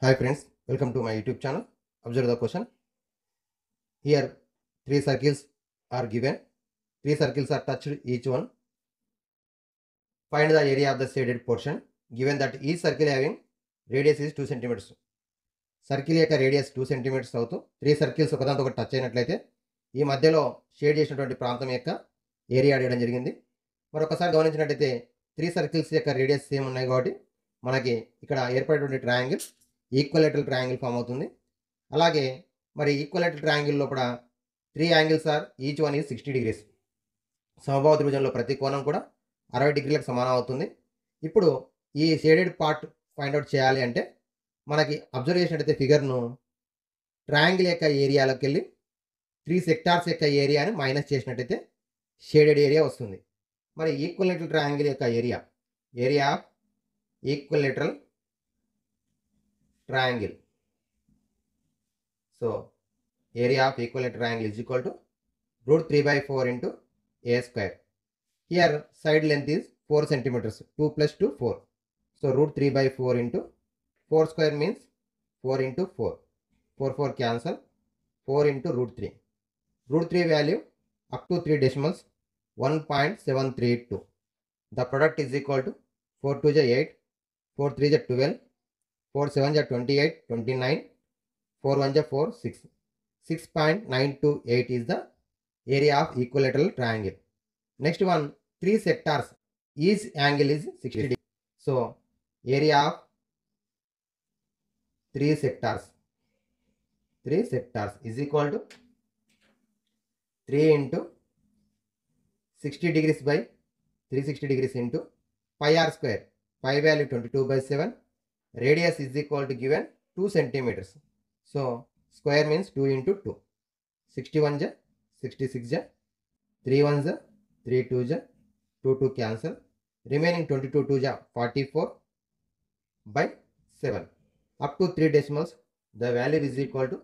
Hi friends, welcome to my YouTube channel. Observe the question. Here, three circles are given. Three circles are touched each one. Find the area of the shaded portion. Given that each circle having radius is 2 centimeters. Circle యొక్క radius 2 centimetres అవుతూ 3 circles ఒకదాంతో ఒకటి touch అయినట్లయితే ఈ మధ్యలో shade చేసినటువంటి ప్రాంతం యొక్క area అడగడం జరిగింది. మరొకసారి గమనించినట్లయితే 3 సర్కిల్స్ యొక్క రేడియస్ సేమ్ ఉన్నాయి కాబట్టి మనకి ఇక్కడ ఏర్పడేటువంటి ట్రయాంగిల్ ఈక్వలేటరల్ ట్రయాంగిల్ ఫామ్ అవుతుంది. అలాగే మరి ఈక్వలేటరల్ ట్రయాంగిల్ లోపల 3 angles are each one is 60 degrees. సమబాహు త్రిభుజంలో ప్రతి కోణం కూడా 60 డిగ్రీలకు సమానం అవుతుంది. ఇప్పుడు ఈ షేడెడ్ పార్ట్ ఫైండ్ అవుట్ చేయాలి అంటే మనకి అబ్జర్వ్ చేసినట్టయితే ఫిగర్ను ట్రయాంగిల్ యొక్క ఏరియాలోకి వెళ్ళి 3 సెక్టార్స్ యొక్క ఏరియాని మైనస్ చేసినట్టయితే షేడెడ్ ఏరియా వస్తుంది. మరి ఈక్వలేటరల్ ట్రయాంగిల్ యొక్క area of equilateral triangle. So, area of equilateral triangle is equal to root 3 by 4 into a square. Here side length is 4 centimeters. 2 plus 2 4. So, root 3 by 4 into 4 square means 4 into 4. 4 4 cancel. 4 into root 3. Root 3 value up to 3 decimals 1.732. The product is equal to 4 2 is 8, 4 3 is 12. 4 7 is 28, 29, 4 1 is 4, 6. 6.928 is the area of equilateral triangle. Next one, 3 sectors. Each angle is 60 degrees. So, area of 3 sectors is equal to 3 into 60 degrees by 360 degrees into pi r square. Pi value 22 by 7. Radius is equal to given 2 centimeters. So, square means 2 into 2. 61 is 66 is 3 1 is 3 2 is 2 2 cancel. Remaining 22 2 is 44 by 7. Up to 3 decimals, the value is equal to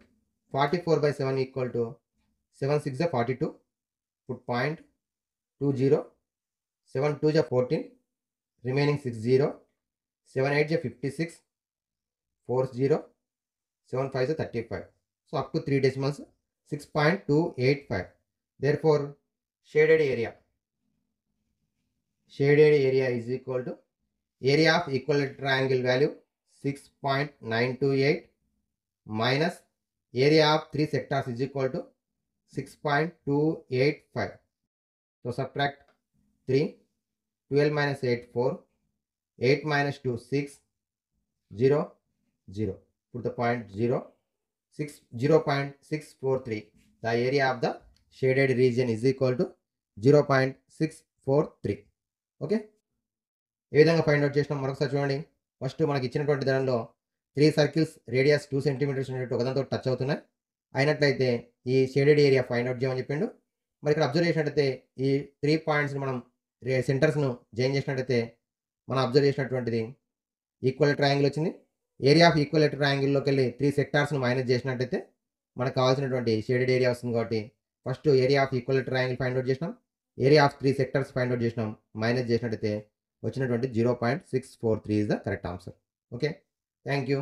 44 by 7 equal to 7 6 is 42. Put point 20. 7 2 is 14. Remaining 6 0. 7 8 is 56, 4 0, 7 5 is 35. So, up to 3 decimals, 6.285. Therefore, shaded area is equal to area of equilateral triangle value 6.928 minus area of 3 sectors is equal to 6.285. So, subtract 3, 12 minus 8 4. 8 minus 2 6 0 0. Put the point 0 0.643. The area of the shaded region is equal to 0.643. Okay, ఏ విధంగా find out చేసినాం మరొకసారి చూడండి. First మనకి ఇచ్చినటువంటి దానిలో 3 circles radius 2 centimetres ఉన్నట్టు ఒకదాంతో touch అవుతున్నాయి. అయినట్లయితే ఈ షేడెడ్ ఏరియా ఫైండ్ అవుట్ చేయమని చెప్పిండు. మరి ఇక్కడ అబ్జర్వ్ చేసినట్టయితే ఈ 3 పాయింట్స్ని మనం సెంటర్స్ను జాయిన్ చేసినట్టయితే మనం అబ్జర్వ్ చేసినటువంటిది ఈక్వల్ ట్రయాంగిల్ వచ్చింది. ఏరియా ఆఫ్ ఈక్వల్ ట్రయాంగిల్లోకి వెళ్ళి 3 సెక్టార్స్ను మైనస్ చేసినట్టయితే మనకు కావాల్సినటువంటి షేడెడ్ ఏరియా వస్తుంది. కాబట్టి first area of equal triangle find out చేసినాం, area of 3 sectors find out చేసినాం, మైనస్ చేసినట్టయితే వచ్చినటువంటి 0.643 is the correct answer. Okay, thank you.